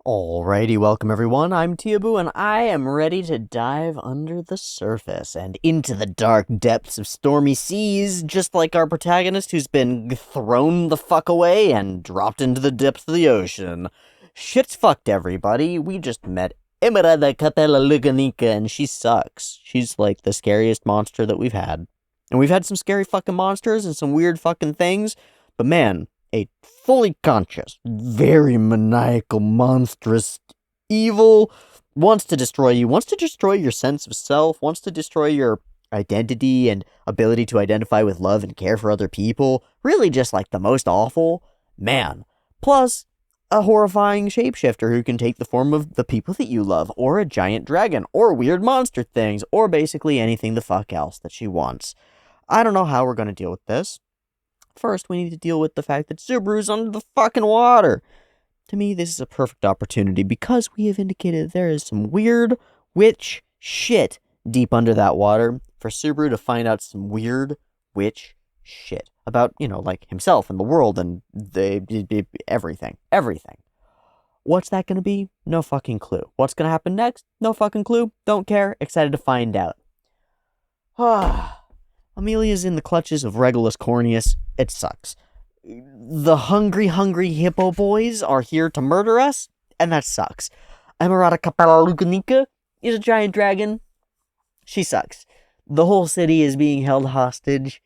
Alrighty, welcome everyone. I'm Teeaboo, and I am ready to dive under the surface and into the dark depths of stormy seas, just like our protagonist who's been thrown the fuck away and dropped into the depths of the ocean. Shit's fucked, everybody. We just met Emira the Capella Luganica, and she sucks. She's like the scariest monster that we've had. And we've had some scary fucking monsters and some weird fucking things, but man, a fully conscious, very maniacal, monstrous, evil, wants to destroy you, wants to destroy your sense of self, wants to destroy your identity and ability to identify with love and care for other people. Really just like the most awful man. Plus, a horrifying shapeshifter who can take the form of the people that you love, or a giant dragon, or weird monster things, or basically anything the fuck else that she wants. I don't know how we're going to deal with this. First, we need to deal with the fact that Subaru's under the fucking water. To me, this is a perfect opportunity because we have indicated there is some weird witch shit deep under that water for Subaru to find out some weird witch shit about, like himself and the world and everything. Everything. What's that going to be? No fucking clue. What's going to happen next? No fucking clue. Don't care. Excited to find out. Amelia's in the clutches of Regulus Corneus. It sucks. The hungry hippo boys are here to murder us, and that sucks. Emerata Capella Lucanica is a giant dragon. She sucks. The whole city is being held hostage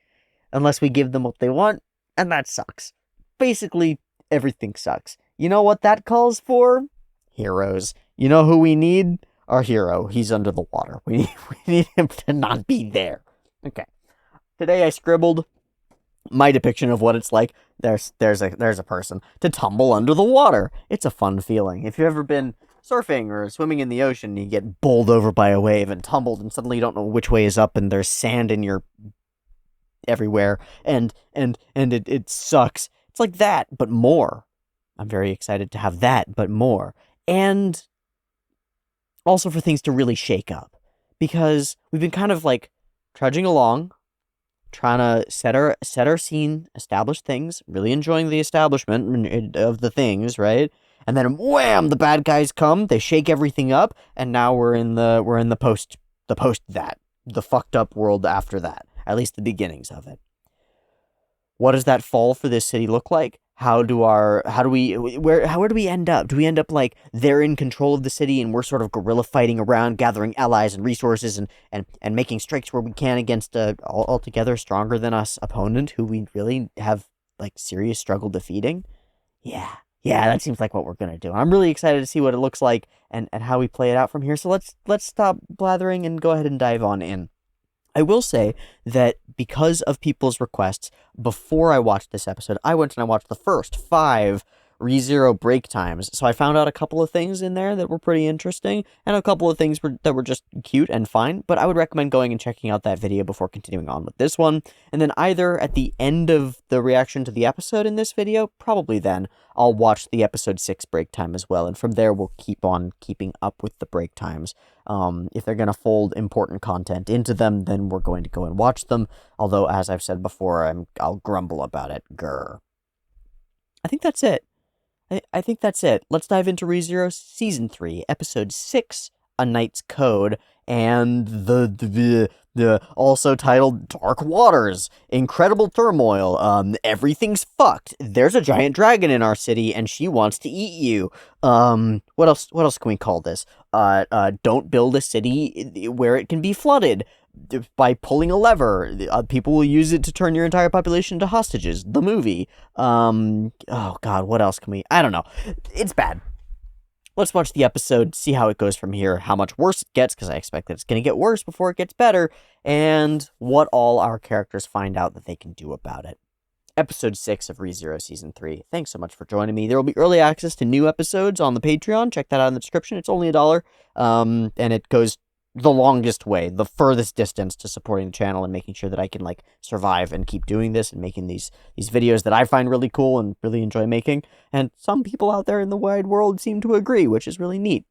unless we give them what they want, and that sucks. Basically, everything sucks. You know what that calls for? Heroes. You know who we need? Our hero. He's under the water. We need him to not be there. Okay. Today I scribbled my depiction of what it's like. There's a person to tumble under the water. It's a fun feeling. If you've ever been surfing or swimming in the ocean, and you get bowled over by a wave and tumbled, and suddenly you don't know which way is up, and there's sand in your everywhere, and it sucks. It's like that, but more. I'm very excited to have that, but more, and also for things to really shake up, because we've been kind of like trudging along, trying to set our scene, establish things, really enjoying the establishment of the things, right? And then wham, the bad guys come, they shake everything up, and now we're in the post that, the fucked up world after that, at least the beginnings of it. What does that fall for this city look like? Where do we end up? Do we end up like they're in control of the city and we're sort of guerrilla fighting around, gathering allies and resources and making strikes where we can against a altogether stronger than us opponent who we really have like serious struggle defeating? Yeah. Yeah, that seems like what we're gonna do. I'm really excited to see what it looks like and how we play it out from here. So let's stop blathering and go ahead and dive on in. I will say that because of people's requests, before I watched this episode, I went and I watched the first 5 ReZero break times. So I found out a couple of things in there that were pretty interesting, and a couple of things that were just cute and fine. But I would recommend going and checking out that video before continuing on with this one. And then either at the end of the reaction to the episode in this video, probably then, I'll watch the episode 6 break time as well. And from there, we'll keep on keeping up with the break times. If they're going to fold important content into them, then we're going to go and watch them. Although, as I've said before, I'll grumble about it. Grr. I think that's it. I think that's it. Let's dive into ReZero Season 3, Episode 6, A Knight's Code, and the also titled Dark Waters, Incredible Turmoil, everything's fucked. There's a giant dragon in our city, and she wants to eat you. What else can we call this? Don't build a city where it can be flooded by pulling a lever. People will use it to turn your entire population into hostages. The movie. Oh god, what else can we... I don't know. It's bad. Let's watch the episode, see how it goes from here, how much worse it gets, because I expect that it's going to get worse before it gets better, and what all our characters find out that they can do about it. Episode 6 of ReZero Season 3. Thanks so much for joining me. There will be early access to new episodes on the Patreon. Check that out in the description. It's only $1, and it goes the longest way, the furthest distance to supporting the channel and making sure that I can like survive and keep doing this and making these videos that I find really cool and really enjoy making. And some people out there in the wide world seem to agree, which is really neat.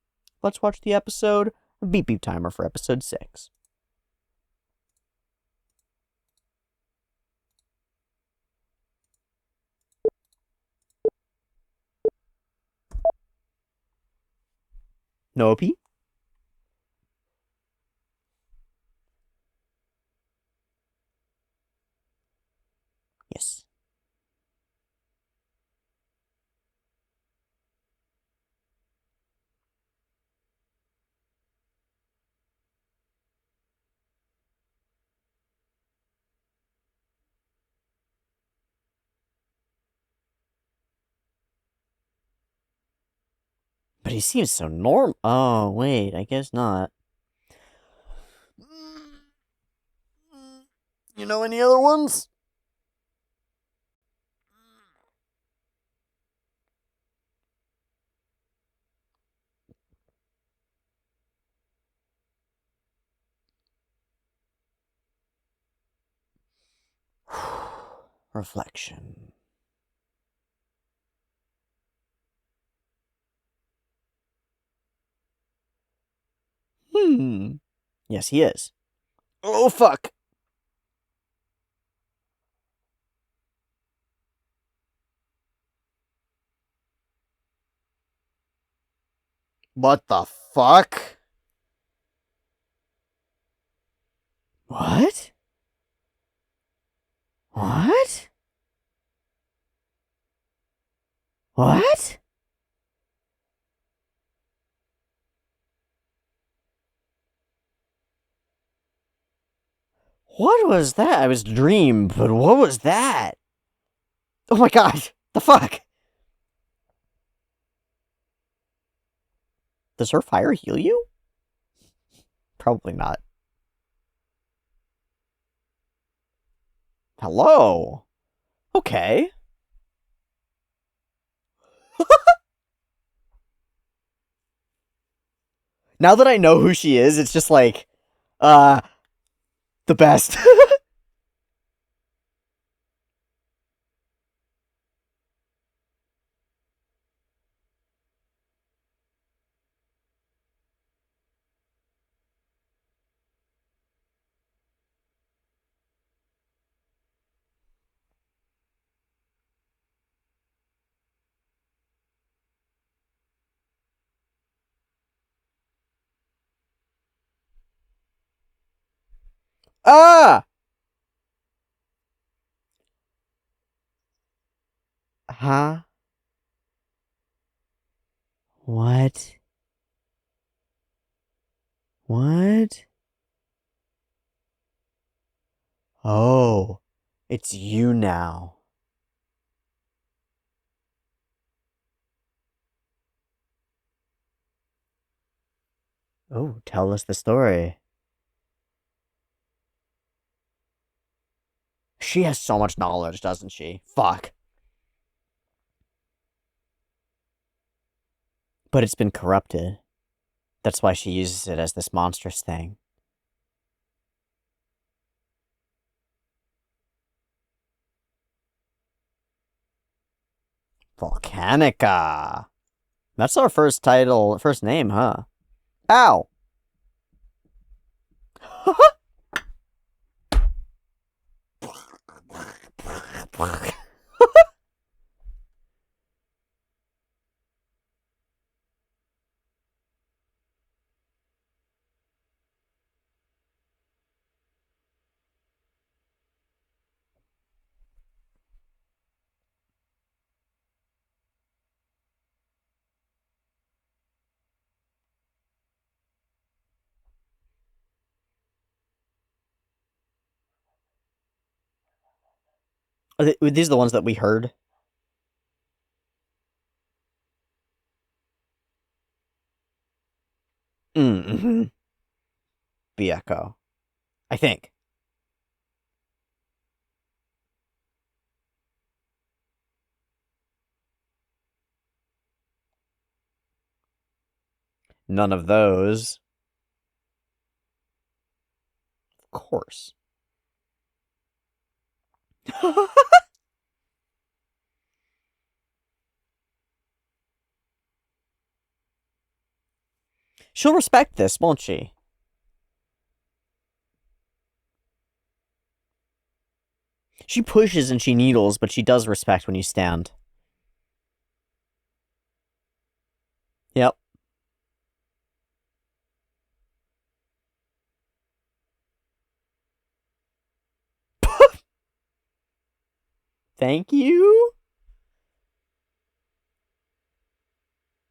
Let's watch the episode. Beep beep timer for episode 6. No OP? Yes. But he seems so normal. Oh, wait, I guess not. You know any other ones? Reflection. Yes, he is. Oh, fuck. What the fuck? What? What? What? What was that? I was dream, but what was that? Oh my god. The fuck? Does her fire heal you? Probably not. Hello? Okay. Now that I know who she is, it's just like, the best. Ah! Huh? What? What? Oh, it's you now. Oh, tell us the story. She has so much knowledge, doesn't she? Fuck. But it's been corrupted. That's why she uses it as this monstrous thing. Volcanica. That's our first title, first name, huh? Ow! These are the ones that we heard. Mm-hmm. The Echo. I think. None of those. Of course. She'll respect this, won't she? She pushes and she needles, but she does respect when you stand. Yep. Thank you?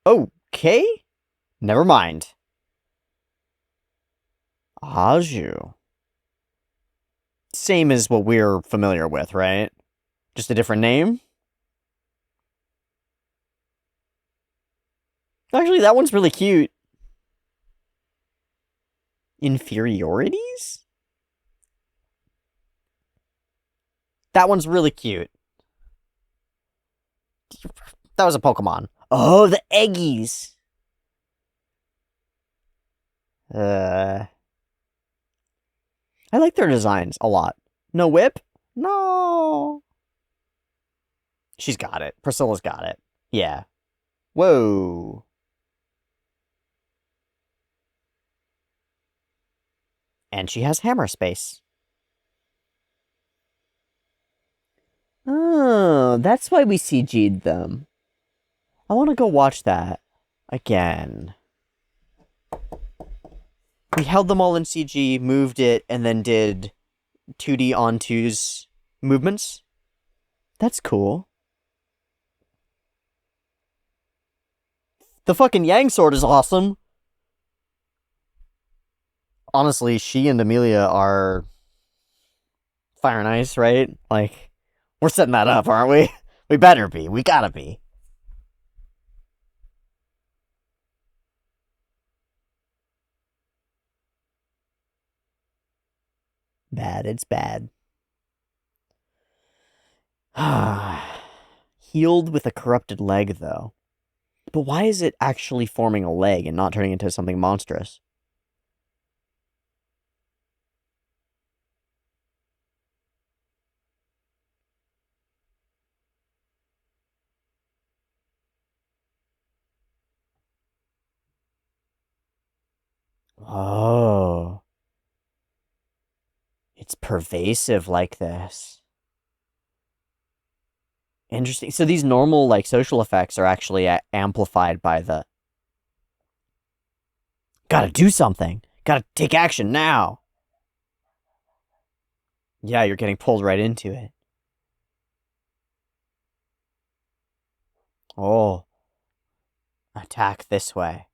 Okay. Never mind. Aju. Same as what we're familiar with, right? Just a different name? Actually, that one's really cute. Inferiorities? That one's really cute. That was a Pokemon. Oh, the Eggies! I like their designs a lot. No whip? No! She's got it. Priscilla's got it. Yeah. Whoa. And she has hammer space. Oh, that's why we CG'd them. I want to go watch that again. We held them all in CG, moved it, and then did 2D on 2's movements. That's cool. The fucking Yang sword is awesome. Honestly, she and Amelia are fire and ice, right? Like, we're setting that up, aren't we? We better be. We gotta be. Bad, it's bad. Healed with a corrupted leg, though. But why is it actually forming a leg and not turning into something monstrous? Oh. It's pervasive like this. Interesting. So these normal, like, social effects are actually amplified by the... Gotta do something. Gotta take action now. Yeah, you're getting pulled right into it. Oh. Attack this way.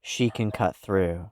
She can cut through.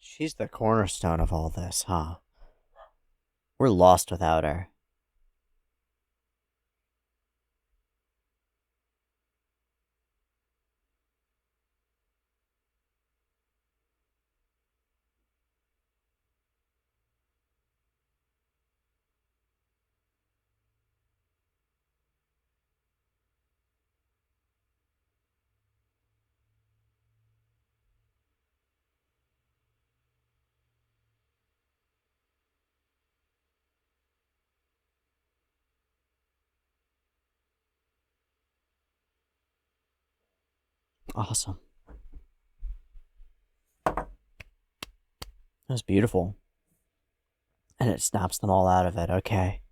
She's the cornerstone of all this, huh? We're lost without her. Awesome. That was beautiful. And it snaps them all out of it, okay.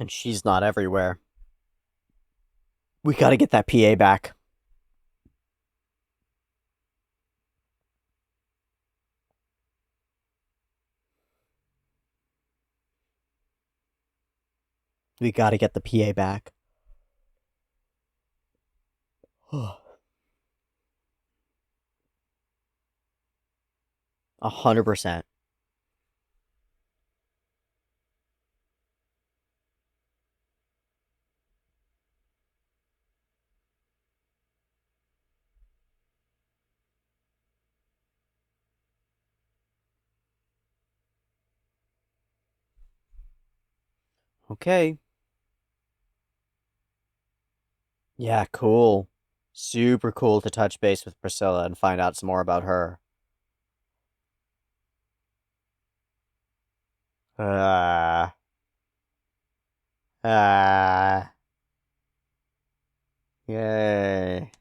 And she's not everywhere. We gotta get that PA back. We gotta get the PA back. 100%. Okay. Yeah, cool. Super cool to touch base with Priscilla and find out some more about her. Ah. Ah. Yay.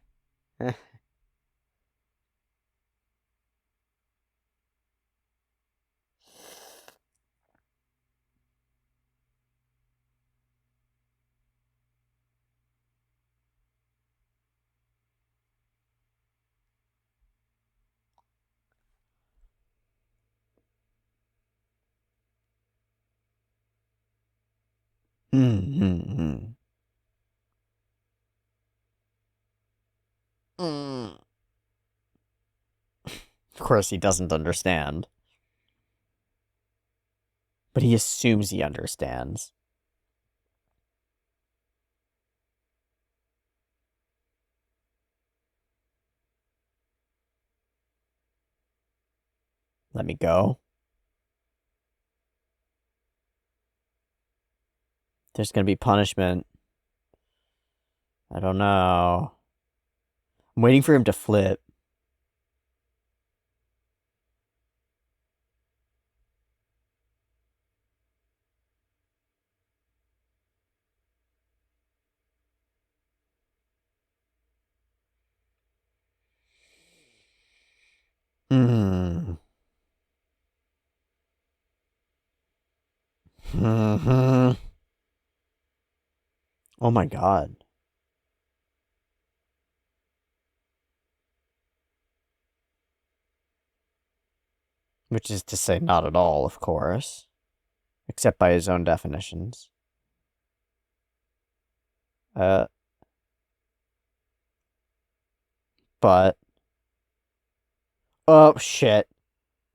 Mm. Of course, he doesn't understand, but he assumes he understands. Let me go. There's gonna be punishment. I don't know. I'm waiting for him to flip. Hmm. Hmm. Oh my god. Which is to say, not at all, of course. Except by his own definitions. Uh. But. Oh, shit.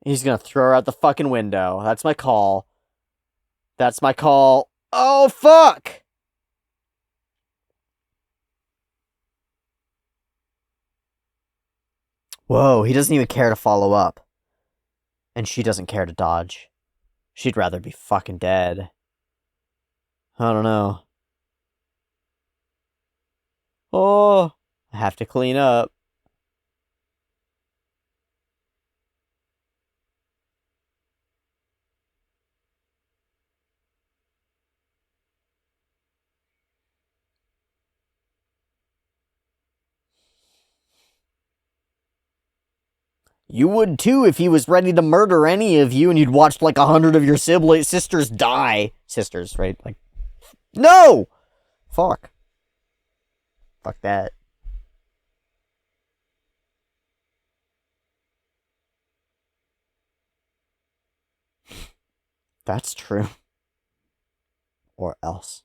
He's gonna throw her out the fucking window. That's my call. That's my call. Oh, fuck! Whoa, he doesn't even care to follow up. And she doesn't care to dodge. She'd rather be fucking dead. I don't know. Oh, I have to clean up. You would too if he was ready to murder any of you and you'd watched like 100 of your sisters die. Sisters, right? Like, no! Fuck. Fuck that. That's true. Or else.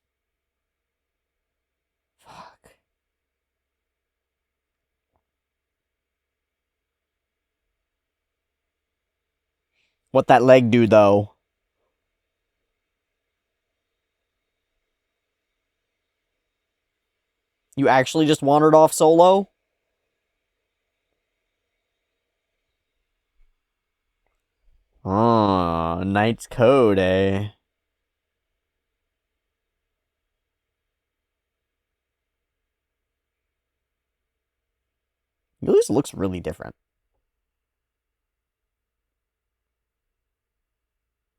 Fuck. What that leg do, though? You actually just wandered off solo? Oh, Knight's Code, eh? This looks really different.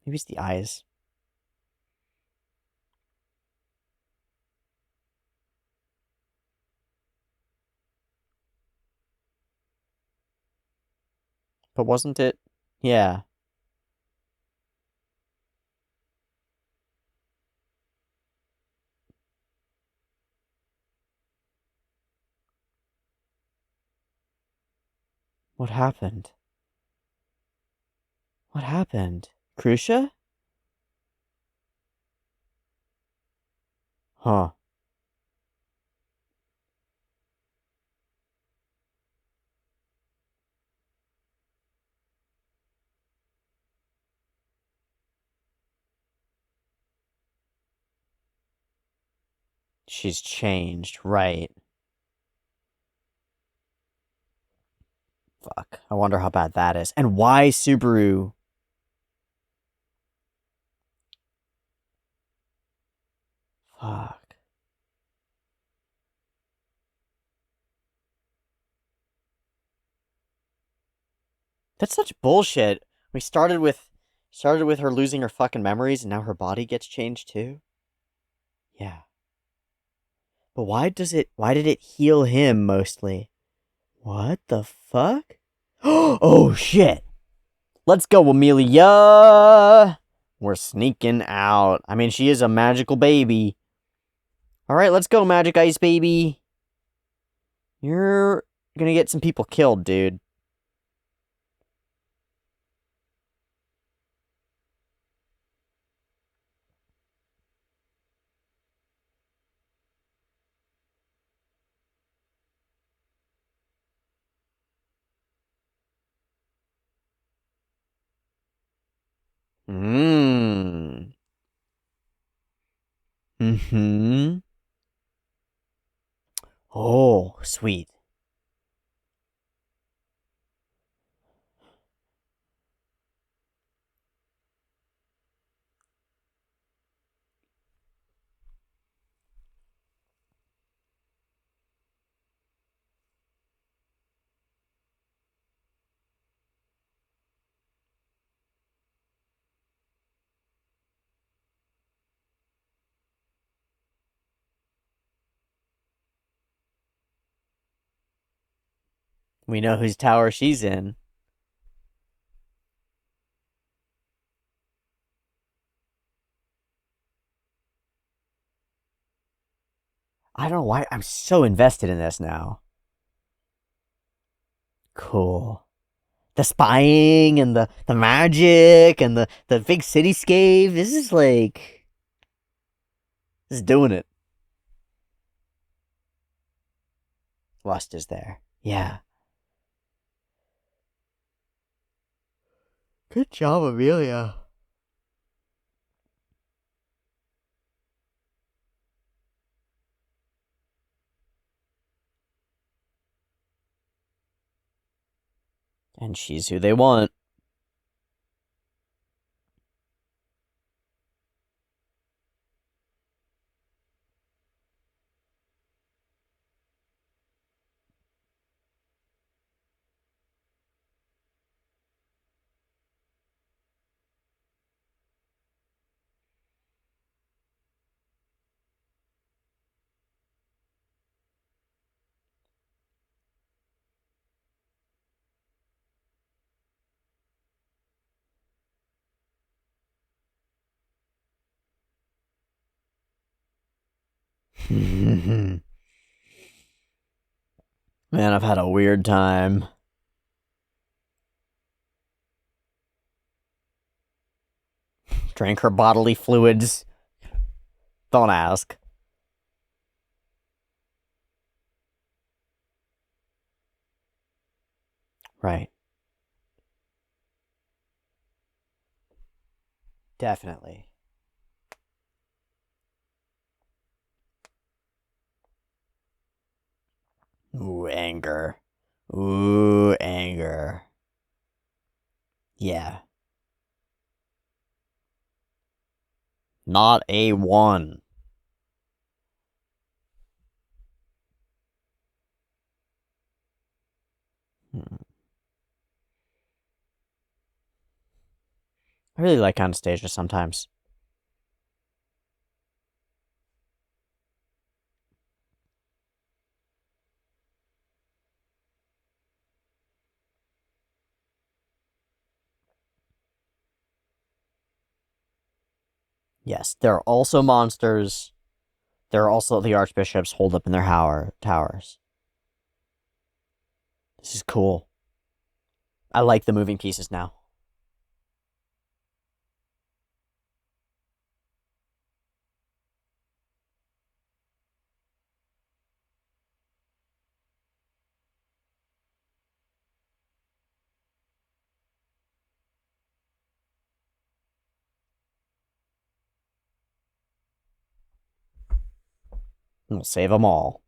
Maybe it's the eyes. But wasn't it? Yeah. What happened? What happened? Crucia? Huh. She's changed, right. Fuck. I wonder how bad that is. And why Subaru? Fuck. That's such bullshit. We started with her losing her fucking memories and now her body gets changed too? Yeah. But why did it heal him mostly? What the fuck? Oh shit. Let's go, Amelia. We're sneaking out. I mean, she is a magical baby. All right, let's go, Magic Ice Baby. You're gonna get some people killed, dude. Mmm. Mm-hmm. Oh, sweet. We know whose tower she's in. I don't know why I'm so invested in this now. Cool. The spying and the magic and the big cityscape. This is doing it. Lust is there. Yeah. Good job, Amelia. And she's who they want. Man, I've had a weird time. Drank her bodily fluids. Don't ask. Right. Definitely. Ooh, anger. Ooh, anger. Yeah. Not a one. I really like Anastasia sometimes. Yes, there are also monsters. There are also the archbishops holed up in their towers. This is cool. I like the moving pieces now. We'll save them all.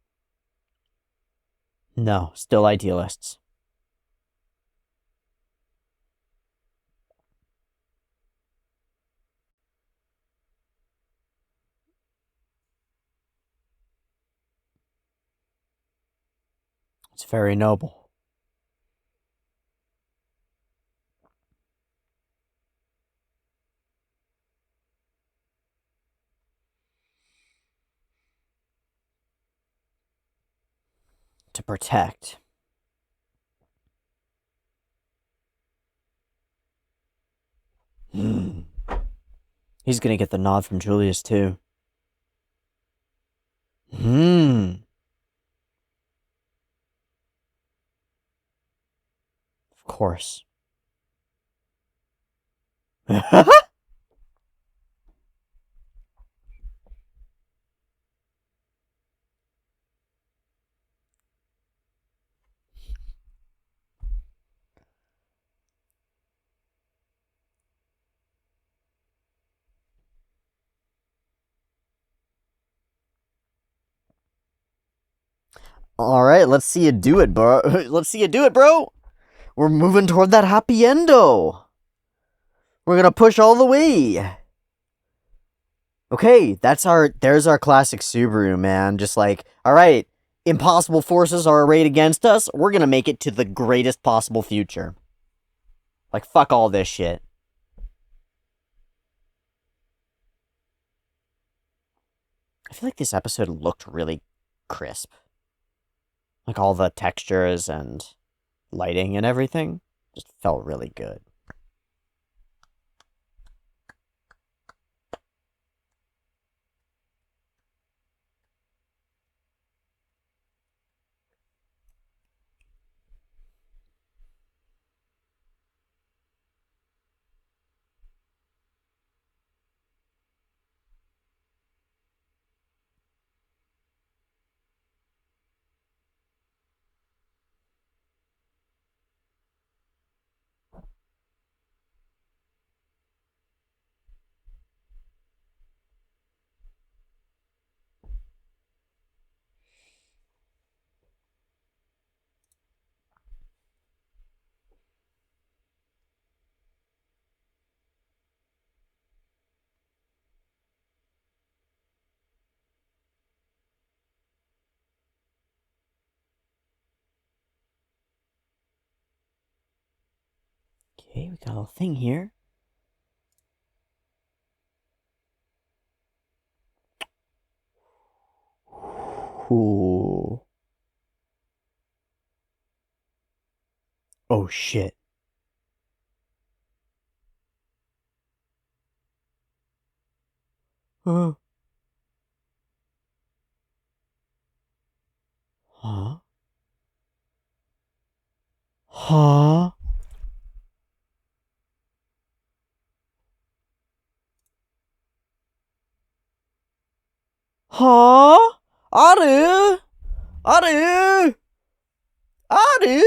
No, still idealists. It's very noble. To protect. He's gonna get the nod from Julius, too. Of course. Alright, let's see you do it, bro. Let's see you do it, bro. We're moving toward that happy endo. We're gonna push all the way. Okay, there's our classic Subaru, man. Just like, alright, impossible forces are arrayed against us. We're gonna make it to the greatest possible future. Like, fuck all this shit. I feel like this episode looked really crisp. Like, all the textures and lighting and everything just felt really good. Okay, we got a little thing here. Ooh. Oh shit. Huh? Huh? Huh? Huh? Aru? Aru? Aru?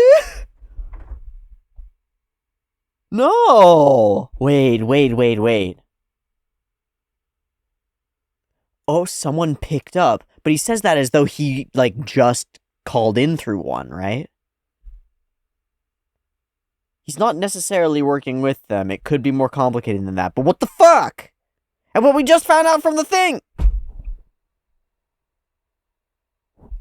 No! Wait. Oh, someone picked up. But he says that as though he, like, just called in through one, right? He's not necessarily working with them. It could be more complicated than that. But what the fuck? And what we just found out from the thing!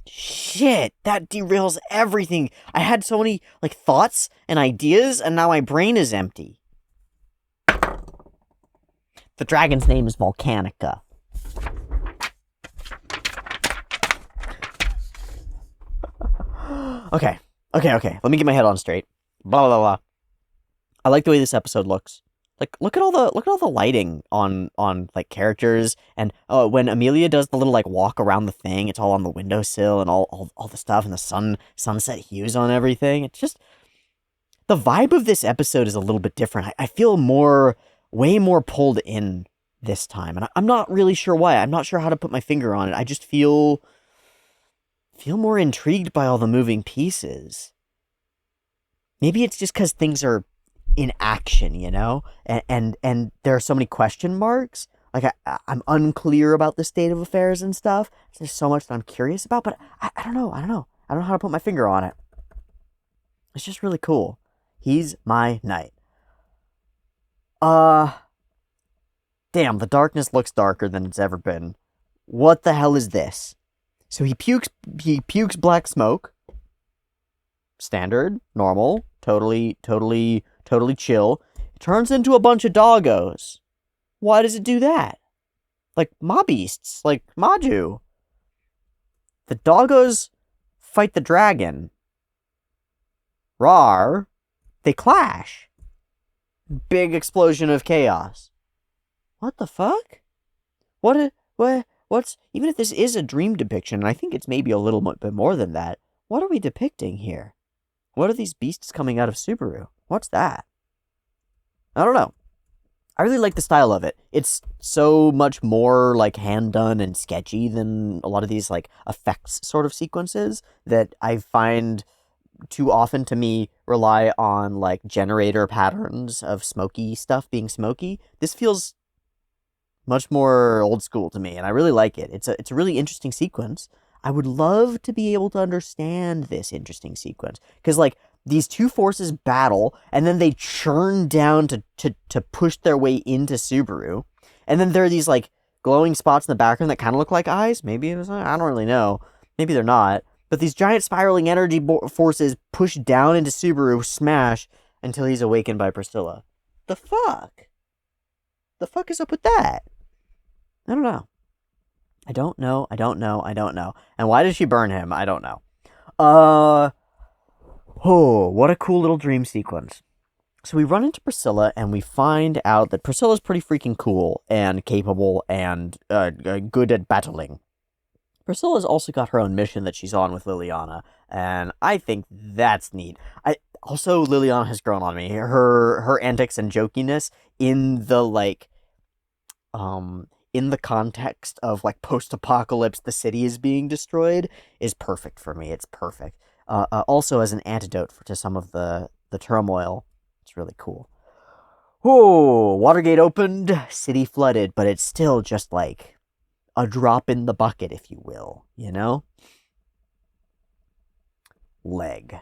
Shit, that derails everything. I had so many, like, thoughts and ideas, and now my brain is empty. The dragon's name is Volcanica. Okay. Let me get my head on straight. Blah blah blah. I like the way this episode looks. Like, look at all the lighting on like characters, and when Amelia does the little like walk around the thing, it's all on the windowsill and all the stuff, and the sunset hues on everything. It's just the vibe of this episode is a little bit different. I feel way more pulled in this time, and I'm not really sure why. I'm not sure how to put my finger on it. I just feel more intrigued by all the moving pieces. Maybe it's just because things are in action, you know? And there are so many question marks. Like, I'm unclear about the state of affairs and stuff. There's so much that I'm curious about, but I don't know. I don't know. I don't know how to put my finger on it. It's just really cool. He's my knight. Damn, the darkness looks darker than it's ever been. What the hell is this? So he pukes black smoke. Standard, normal, totally chill. It turns into a bunch of doggos. Why does it do that? Like mob beasts, like Maju. The doggos fight the dragon. Rawr. They clash. Big explosion of chaos. What the fuck? What's, even if this is a dream depiction, and I think it's maybe a little bit more than that, what are we depicting here? What are these beasts coming out of Subaru? What's that? I don't know. I really like the style of it. It's so much more, like, hand-done and sketchy than a lot of these, like, effects sort of sequences that I find too often to me rely on, like, generator patterns of smoky stuff being smoky. This feels much more old school to me, and I really like it. It's a really interesting sequence. I would love to be able to understand this interesting sequence, because, like, these two forces battle, and then they churn down to push their way into Subaru, and then there are these, like, glowing spots in the background that kind of look like eyes. Maybe it was, I don't really know. Maybe they're not. But these giant spiraling energy forces push down into Subaru, smash, until he's awakened by Priscilla. The fuck? The fuck is up with that? I don't know. I don't know. And why did she burn him? I don't know. Oh, what a cool little dream sequence. So we run into Priscilla, and we find out that Priscilla's pretty freaking cool, and capable, and good at battling. Priscilla's also got her own mission that she's on with Liliana, and I think that's neat. Also, Liliana has grown on me. Her antics and jokiness in the, like, in the context of, like, post-apocalypse, the city is being destroyed, is perfect for me. It's perfect. Also as an antidote to some of the turmoil. It's really cool. Oh, Watergate opened, city flooded, but it's still just, like, a drop in the bucket, if you will, you know? Leg.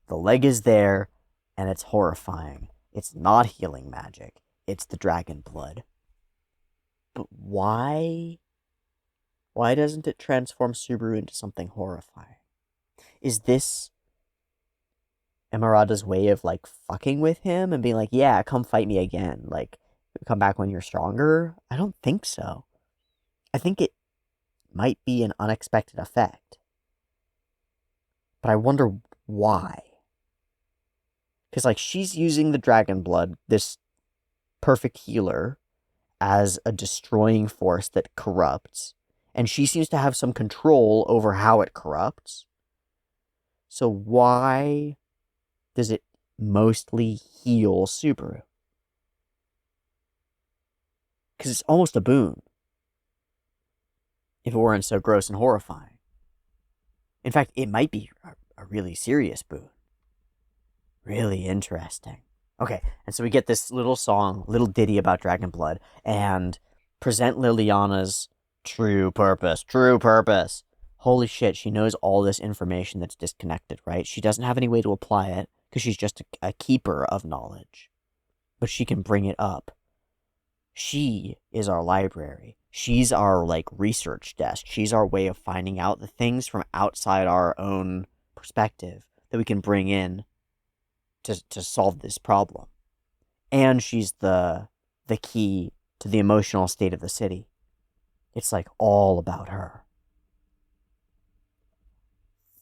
The leg is there, and it's horrifying. It's not healing magic. It's the dragon blood. But why? Why doesn't it transform Subaru into something horrifying? Is this Emerada's way of, like, fucking with him and being like, yeah, come fight me again. Like, come back when you're stronger? I don't think so. I think it might be an unexpected effect. But I wonder why. Because, like, she's using the dragon blood, this perfect healer, as a destroying force that corrupts. And she seems to have some control over how it corrupts. So why does it mostly heal Subaru? Because it's almost a boon. If it weren't so gross and horrifying. In fact, it might be a really serious boon. Really interesting. Okay, and so we get this little song, little ditty about dragon blood, and present Liliana's true purpose. True purpose. Holy shit, she knows all this information that's disconnected, right? She doesn't have any way to apply it, because she's just a keeper of knowledge. But she can bring it up. She is our library. She's our, like, research desk. She's our way of finding out the things from outside our own perspective that we can bring in to solve this problem. And she's the key to the emotional state of the city. It's, like, all about her.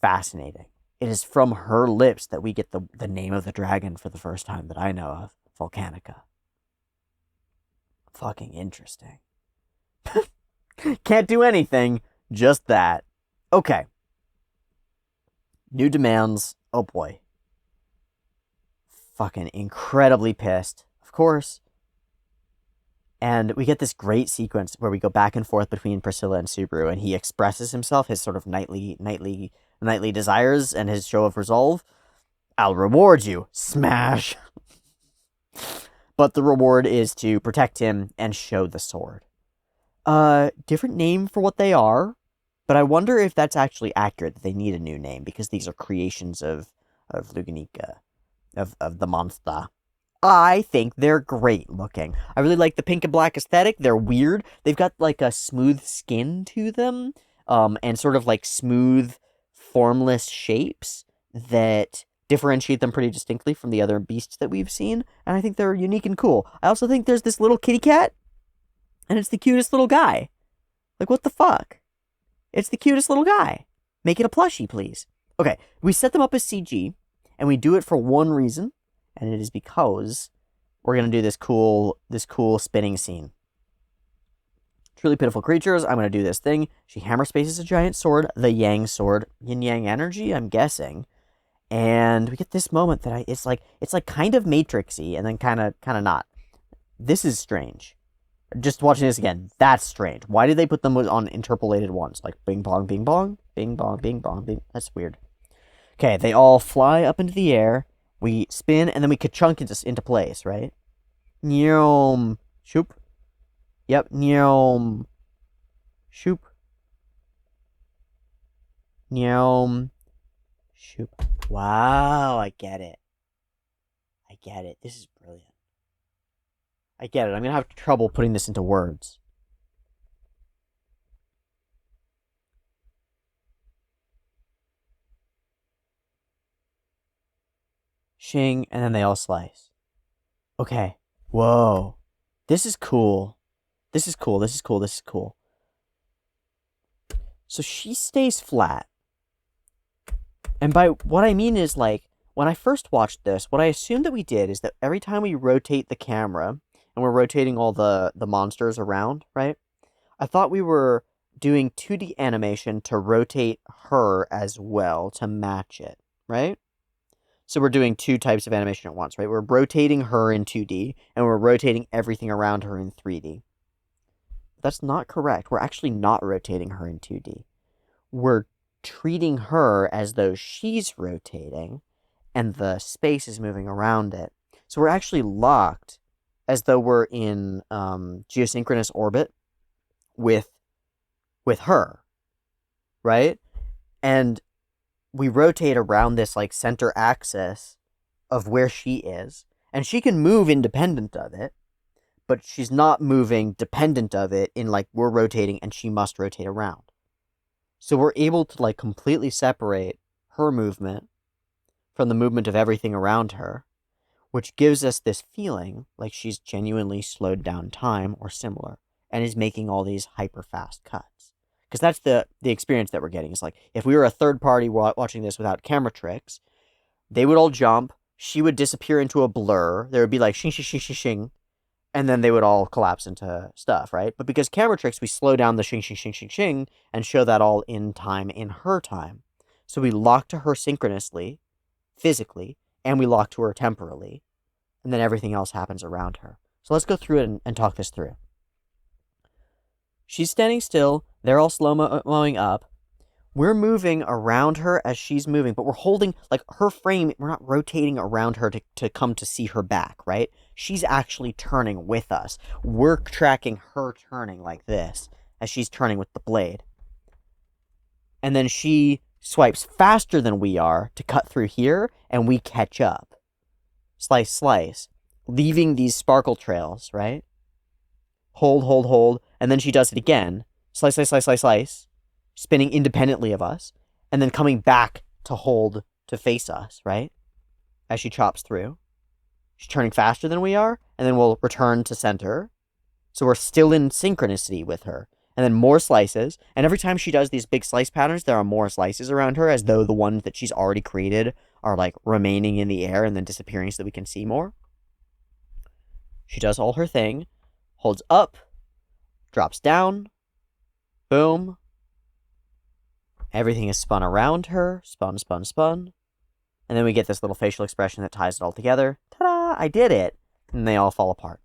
Fascinating. It is from her lips that we get the name of the dragon for the first time that I know of. Volcanica. Fucking interesting. Can't do anything, just that. Okay. New demands. Oh boy. Fucking incredibly pissed, of course. And we get this great sequence where we go back and forth between Priscilla and Subaru, and he expresses himself, his sort of nightly desires, and his show of resolve. I'll reward you. Smash. But the reward is to protect him and show the sword. Different name for what they are, but I wonder if that's actually accurate, that they need a new name, because these are creations of Luganica, of the monster. I think they're great looking. I really like the pink and black aesthetic. They're weird. They've got like a smooth skin to them, and sort of like smooth, formless shapes that differentiate them pretty distinctly from the other beasts that we've seen. And I think they're unique and cool. I also think there's this little kitty cat, and it's the cutest little guy. Like, what the fuck? It's the cutest little guy. Make it a plushie, please. Okay, we set them up as CG, and we do it for one reason, and it is because we're gonna do this cool spinning scene. Truly pitiful creatures. I'm gonna do this thing. She hammer spaces a giant sword, the Yang sword, yin yang energy. I'm guessing, and we get this moment that it's like kind of Matrixy, and then kind of not. This is strange. Just watching this again, that's strange. Why did they put them on interpolated ones? Like bing bong, bing bong, bing bong, bing bong, bing. That's weird. Okay, they all fly up into the air. We spin, and then we ka-chunk into place, right? Nyom. Shoop. Yep, nyom. Shoop. Nyom. Shoop. Wow, I get it. I get it. This is brilliant. I get it. I'm going to have trouble putting this into words. Shing, and then they all slice. Okay. Whoa. This is cool. This is cool. This is cool. This is cool. So she stays flat. And by what I mean is, like, when I first watched this, what I assumed that we did is that every time we rotate the camera, and we're rotating all the monsters around, right? I thought we were doing 2D animation to rotate her as well to match it, right? So we're doing two types of animation at once, right? We're rotating her in 2D, and we're rotating everything around her in 3D. That's not correct. We're actually not rotating her in 2D. We're treating her as though she's rotating, and the space is moving around it. So we're actually locked as though we're in geosynchronous orbit with her, right? And we rotate around this like center axis of where she is, and she can move independent of it, but she's not moving dependent of it in like we're rotating and she must rotate around. So we're able to like completely separate her movement from the movement of everything around her, which gives us this feeling like she's genuinely slowed down time or similar and is making all these hyper fast cuts. Because that's the experience that we're getting. It's like if we were a third party watching this without camera tricks, they would all jump, she would disappear into a blur, there would be like shing shing shing shing shing, and then they would all collapse into stuff, right? But because camera tricks, we slow down the shing shing shing shing shing and show that all in time, in her time. So we lock to her synchronously, physically, and we lock to her temporally, and then everything else happens around her. So let's go through it and talk this through. She's standing still, they're all slow-moing up. We're moving around her as she's moving, but we're holding, like, her frame, we're not rotating around her to come to see her back, right? She's actually turning with us. We're tracking her turning like this, as she's turning with the blade. And then she swipes faster than we are to cut through here, and we catch up. Slice, slice. Leaving these sparkle trails, right? Hold, hold, hold. And then she does it again. Slice, slice, slice, slice, slice. Spinning independently of us. And then coming back to hold to face us, right? As she chops through. She's turning faster than we are. And then we'll return to center. So we're still in synchronicity with her. And then more slices. And every time she does these big slice patterns, there are more slices around her, as though the ones that she's already created are like remaining in the air and then disappearing so that we can see more. She does all her thing. Holds up. Drops down. Boom. Everything is spun around her. Spun, spun, spun. And then we get this little facial expression that ties it all together. Ta-da! I did it! And they all fall apart.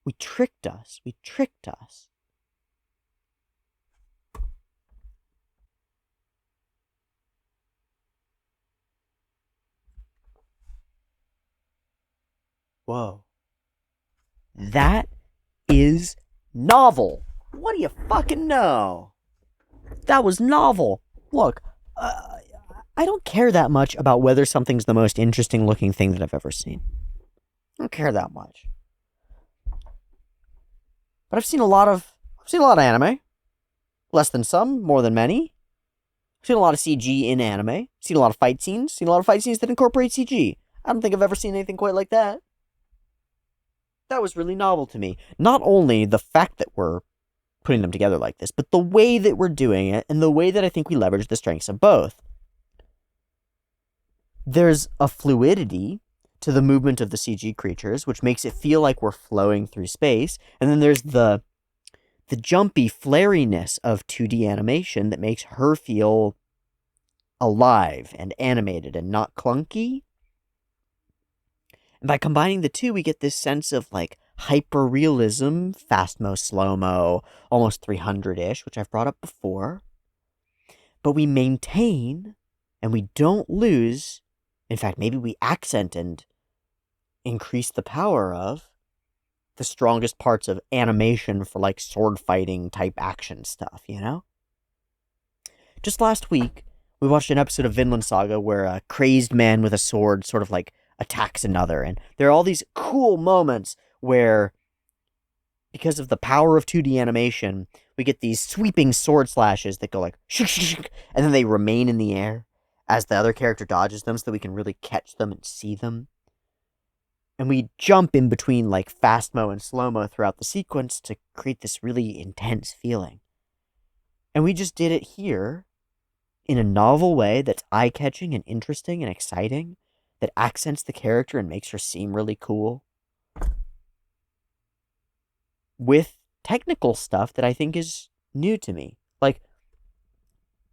We tricked us. We tricked us. Whoa. That is novel. What do you fucking know? That was novel. Look, I don't care that much about whether something's the most interesting looking thing that I've ever seen. I don't care that much. But I've seen a lot of anime. Less than some, more than many. I've seen a lot of CG in anime. I've seen a lot of fight scenes. Seen a lot of fight scenes that incorporate CG. I don't think I've ever seen anything quite like that. That was really novel to me. Not only the fact that we're putting them together like this, but the way that we're doing it, and the way that I think we leverage the strengths of both. There's a fluidity to the movement of the CG creatures, which makes it feel like we're flowing through space, and then there's the jumpy flariness of 2D animation that makes her feel alive and animated and not clunky. And by combining the two, we get this sense of like hyper-realism, fast-mo, slow-mo, almost 300-ish, which I've brought up before. But we maintain, and we don't lose, in fact, maybe we accent and increase the power of the strongest parts of animation for like sword fighting type action stuff, you know? Just last week, we watched an episode of Vinland Saga where a crazed man with a sword sort of like attacks another, and there are all these cool moments where, because of the power of 2D animation, we get these sweeping sword slashes that go like and then they remain in the air as the other character dodges them so that we can really catch them and see them. And we jump in between like fast-mo and slow-mo throughout the sequence to create this really intense feeling. And we just did it here in a novel way that's eye-catching and interesting and exciting, that accents the character and makes her seem really cool, with technical stuff that I think is new to me. Like,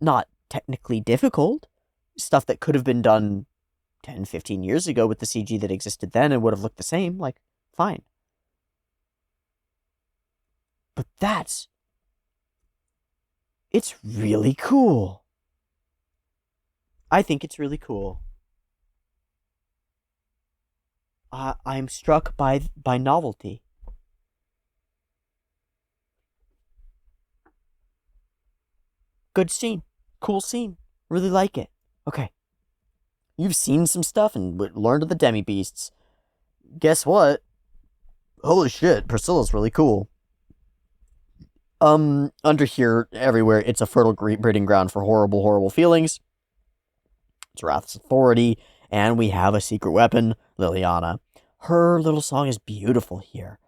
not technically difficult, stuff that could have been done 10, 15 years ago with the CG that existed then and would have looked the same, like, fine. But it's really cool. I think it's really cool. I'm struck by novelty. Good scene. Cool scene. Really like it. Okay. You've seen some stuff and learned of the demi-beasts. Guess what? Holy shit, Priscilla's really cool. Under here, everywhere, it's a fertile breeding ground for horrible, horrible feelings. It's Wrath's authority, and we have a secret weapon, Liliana. Her little song is beautiful here.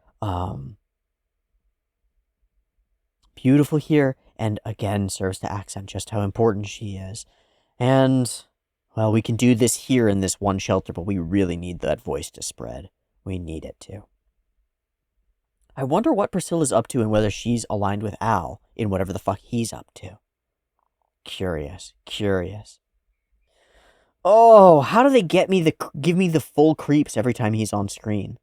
Beautiful here, and again serves to accent just how important she is. And, well, we can do this here in this one shelter, but we really need that voice to spread. We need it to. I wonder what Priscilla's up to and whether she's aligned with Al in whatever the fuck he's up to. Curious. Oh, how do they give me the full creeps every time he's on screen?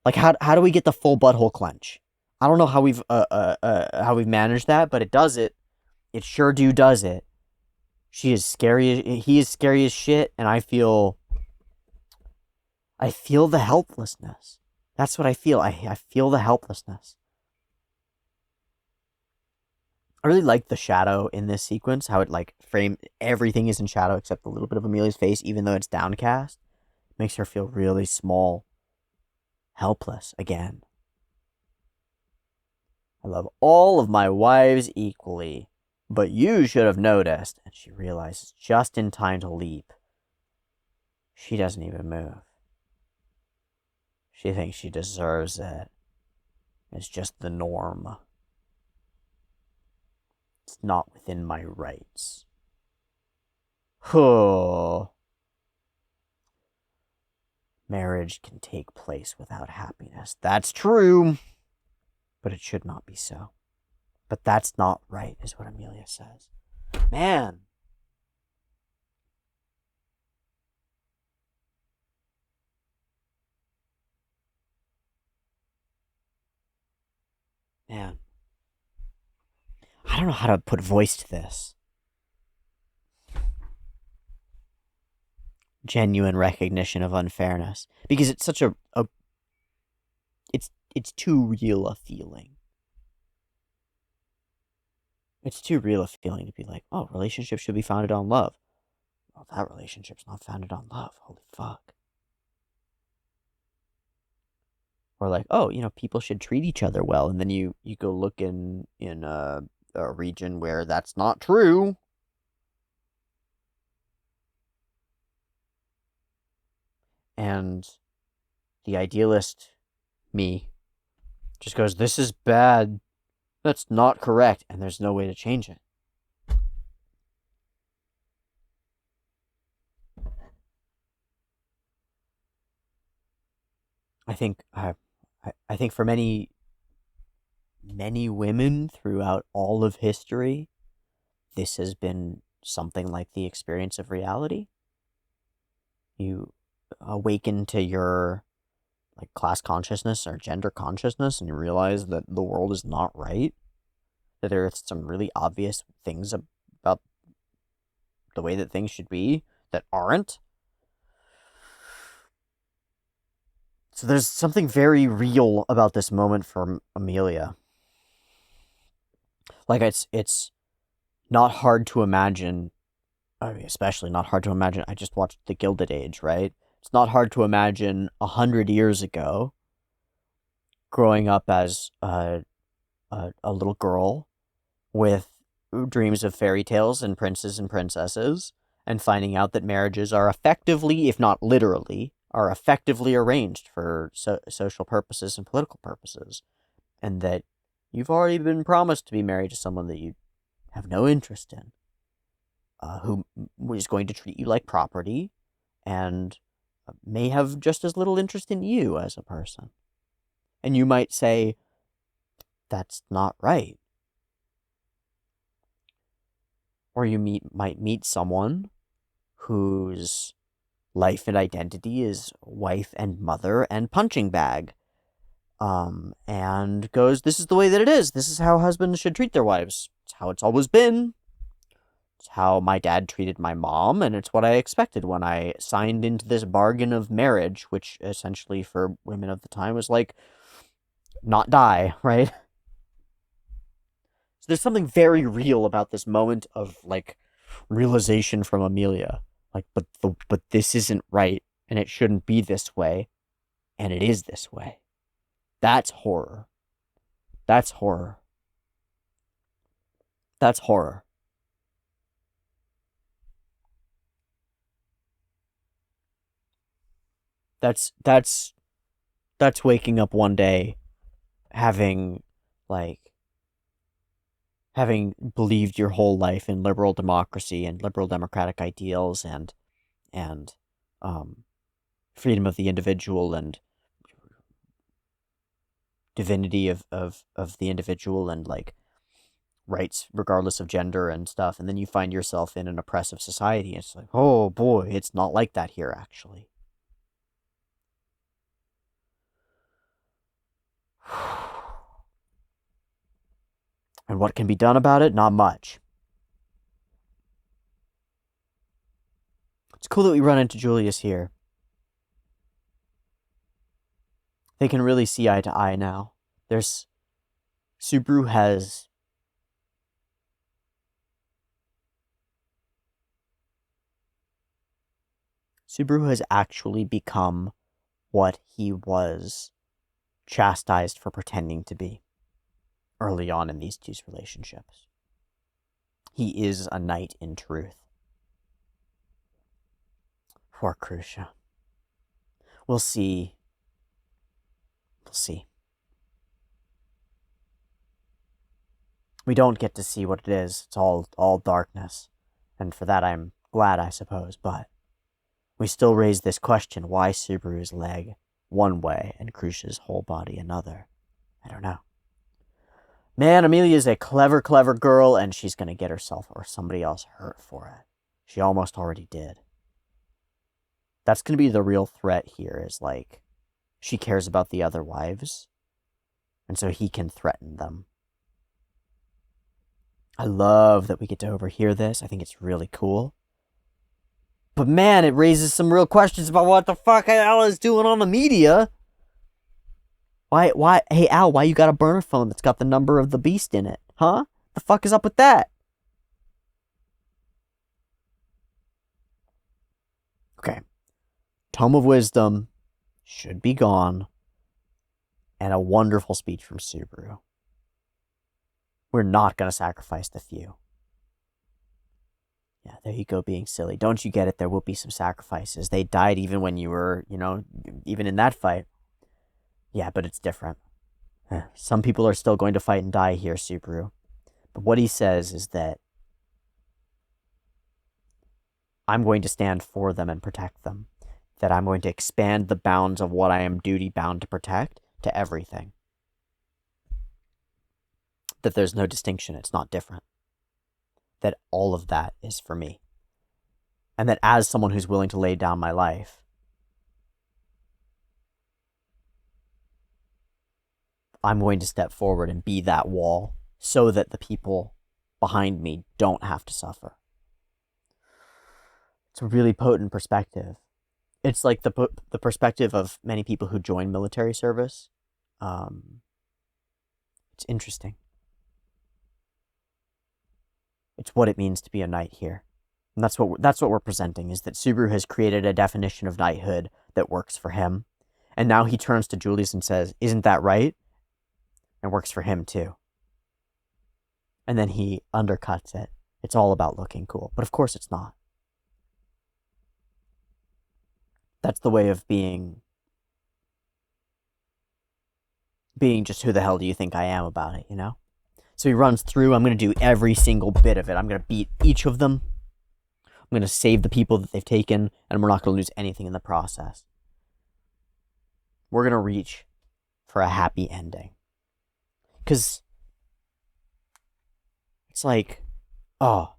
Like, how do we get the full butthole clench? I don't know how we've managed that, but it does it. It sure does it. He is scary as shit, and I feel the helplessness. That's what I feel. I feel the helplessness. I really like the shadow in this sequence, how it like everything is in shadow except a little bit of Amelia's face, even though it's downcast. Makes her feel really small. Helpless again. I love all of my wives equally, but you should have noticed. And she realizes just in time to leap. She doesn't even move. She thinks she deserves it. It's just the norm. It's not within my rights. Marriage can take place without happiness. That's true. But it should not be so. But that's not right, is what Amelia says. Man. I don't know how to put voice to this. Genuine recognition of unfairness. Because it's such it's it's too real a feeling. It's too real a feeling to be like, oh, relationships should be founded on love. Well, that relationship's not founded on love. Holy fuck. Or like, oh, people should treat each other well, and then you go look in a region where that's not true. And the idealist, me, just goes, this is bad. That's not correct, and there's no way to change it. I think for many women throughout all of history, this has been something like the experience of reality. You awaken to your class consciousness or gender consciousness, and you realize that the world is not right. That there are some really obvious things about the way that things should be that aren't. So there's something very real about this moment for Amelia. It's not hard to imagine. I mean, especially not hard to imagine. I just watched The Gilded Age, right? It's not hard to imagine 100 years ago, growing up as a little girl with dreams of fairy tales and princes and princesses, and finding out that marriages are effectively, if not literally, are effectively arranged for social purposes and political purposes, and that you've already been promised to be married to someone that you have no interest in, who is going to treat you like property, and may have just as little interest in you as a person. And you might say, that's not right. Or you might meet someone whose life and identity is wife and mother and punching bag, and goes, this is the way that it is. This is how husbands should treat their wives. It's how it's always been. It's how my dad treated my mom, and it's what I expected when I signed into this bargain of marriage, which essentially for women of the time was like, not die, right? So there's something very real about this moment of realization from Amelia. But this isn't right, and it shouldn't be this way, and it is this way. That's horror. That's horror. That's horror. That's waking up one day having believed your whole life in liberal democracy and liberal democratic ideals and freedom of the individual and divinity of the individual and rights regardless of gender and stuff, and then you find yourself in an oppressive society, and it's like, oh boy, it's not like that here, actually. And what can be done about it? Not much. It's cool that we run into Julius here. They can really see eye to eye now. Subaru has actually become what he was chastised for pretending to be early on in these two relationships. He is a knight in truth. Poor Crucia. We'll see. We don't get to see what it is. It's all darkness. And for that I'm glad, I suppose, but we still raise this question, why Subaru's leg one way and Crucia's whole body another? I don't know. Man, Amelia's a clever, clever girl, and she's going to get herself or somebody else hurt for it. She almost already did. That's going to be the real threat here, is she cares about the other wives, and so he can threaten them. I love that we get to overhear this. I think it's really cool. But man, it raises some real questions about what the fuck Al is doing on the media. Hey, Al, why you got a burner phone that's got the number of the beast in it? Huh? The fuck is up with that? Okay. Tome of Wisdom should be gone. And a wonderful speech from Subaru. We're not going to sacrifice the few. Yeah, there you go, being silly. Don't you get it? There will be some sacrifices. They died even when you were, even in that fight. Yeah, but it's different. Some people are still going to fight and die here, Subaru. But what he says is that I'm going to stand for them and protect them. That I'm going to expand the bounds of what I am duty bound to protect to everything. That there's no distinction. It's not different. That all of that is for me. And that as someone who's willing to lay down my life, I'm going to step forward and be that wall so that the people behind me don't have to suffer. It's a really potent perspective. It's like the perspective of many people who join military service. It's interesting. It's what it means to be a knight here. And that's what we're presenting, is that Subaru has created a definition of knighthood that works for him. And now he turns to Julius and says, "Isn't that right?" And works for him too. And then he undercuts it. It's all about looking cool. But of course it's not. That's the way of being just who the hell do you think I am about it, you know? So he runs through. I'm going to do every single bit of it. I'm going to beat each of them. I'm going to save the people that they've taken, and we're not going to lose anything in the process. We're going to reach for a happy ending. Because it's like, oh,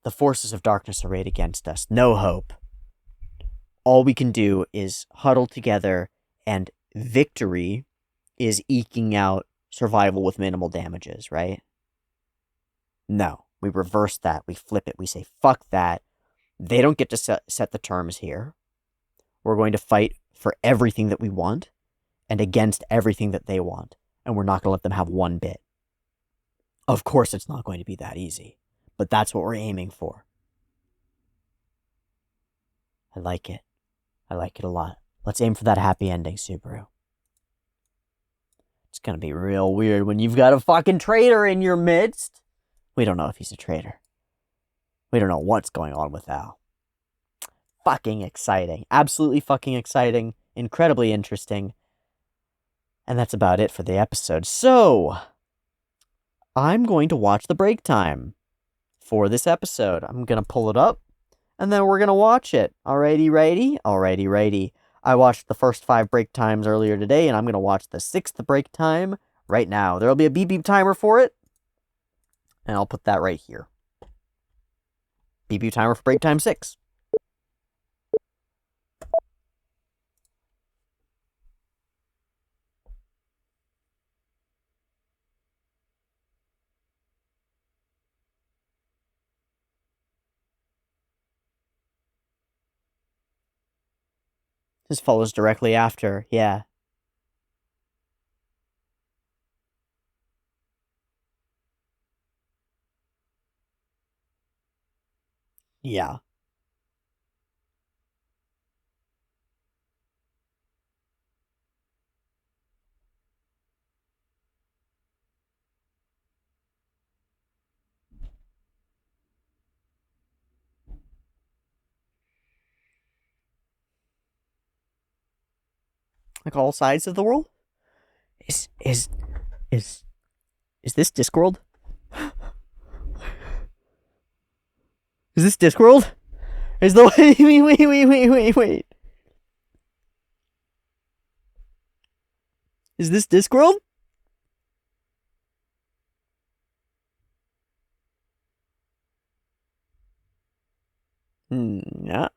the forces of darkness arrayed against us. No hope. All we can do is huddle together, and victory is eking out survival with minimal damages, right? No, we reverse that. We flip it. We say, fuck that. They don't get to set the terms here. We're going to fight for everything that we want and against everything that they want. And we're not going to let them have one bit. Of course, it's not going to be that easy, but that's what we're aiming for. I like it. I like it a lot. Let's aim for that happy ending, Subaru. It's going to be real weird when you've got a fucking traitor in your midst. We don't know if he's a traitor. We don't know what's going on with Al. Fucking exciting. Absolutely fucking exciting. Incredibly interesting. And that's about it for the episode. So, I'm going to watch the break time for this episode. I'm going to pull it up, and then we're going to watch it. Alrighty, righty? Alrighty, righty. I watched the first 5 break times earlier today, and I'm going to watch the 6th break time right now. There'll be a beep beep timer for it, and I'll put that right here. Beep beep timer for break time 6. This follows directly after, yeah. Yeah. Like all sides of the world? Is this Discworld? Is this Discworld? Is the wait. Is this Discworld? Yeah.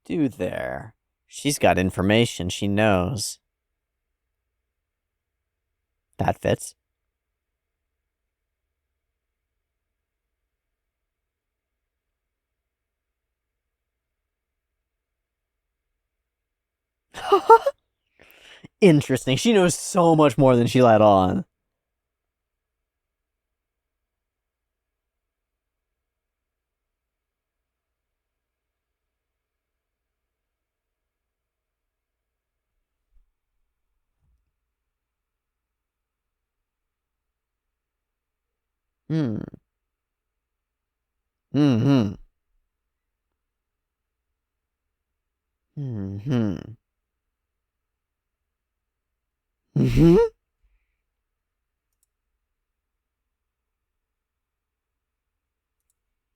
Dude there. She's got information, she knows. That fits. Interesting. She knows so much more than she let on. Hmm. Hmm. Hmm. Hmm.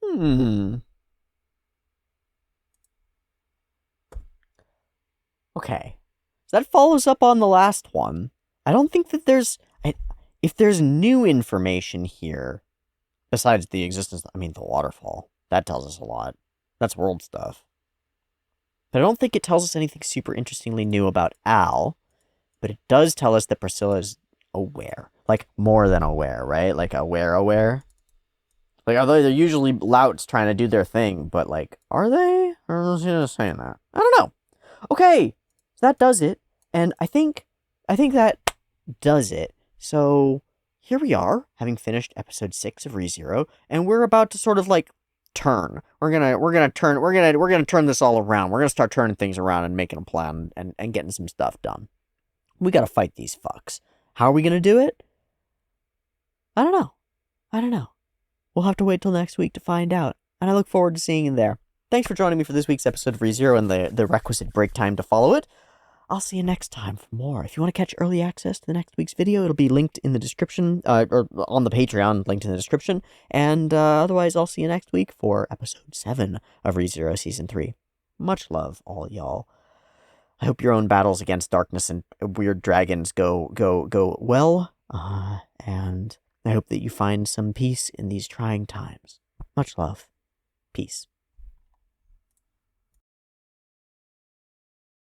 Hmm. Okay. So that follows up on the last one. I don't think that if there's new information here, besides the existence, the waterfall, that tells us a lot. That's world stuff. But I don't think it tells us anything super interestingly new about Al, but it does tell us that Priscilla is aware. Like, more than aware, right? Like, aware. Like, although they're usually louts trying to do their thing, but, like, are they? Or is she just saying that? I don't know. Okay, so that does it, and I think that does it. So here we are, having finished episode 6 of ReZero, and we're about to sort of like turn. We're gonna turn this all around. We're gonna start turning things around and making a plan and getting some stuff done. We gotta fight these fucks. How are we gonna do it? I don't know. I don't know. We'll have to wait till next week to find out, and I look forward to seeing you there. Thanks for joining me for this week's episode of ReZero and the requisite break time to follow it. I'll see you next time for more. If you want to catch early access to the next week's video, it'll be linked in the description, or on the Patreon, linked in the description. And otherwise, I'll see you next week for episode 7 of ReZero Season 3. Much love, all y'all. I hope your own battles against darkness and weird dragons go well. And I hope that you find some peace in these trying times. Much love. Peace.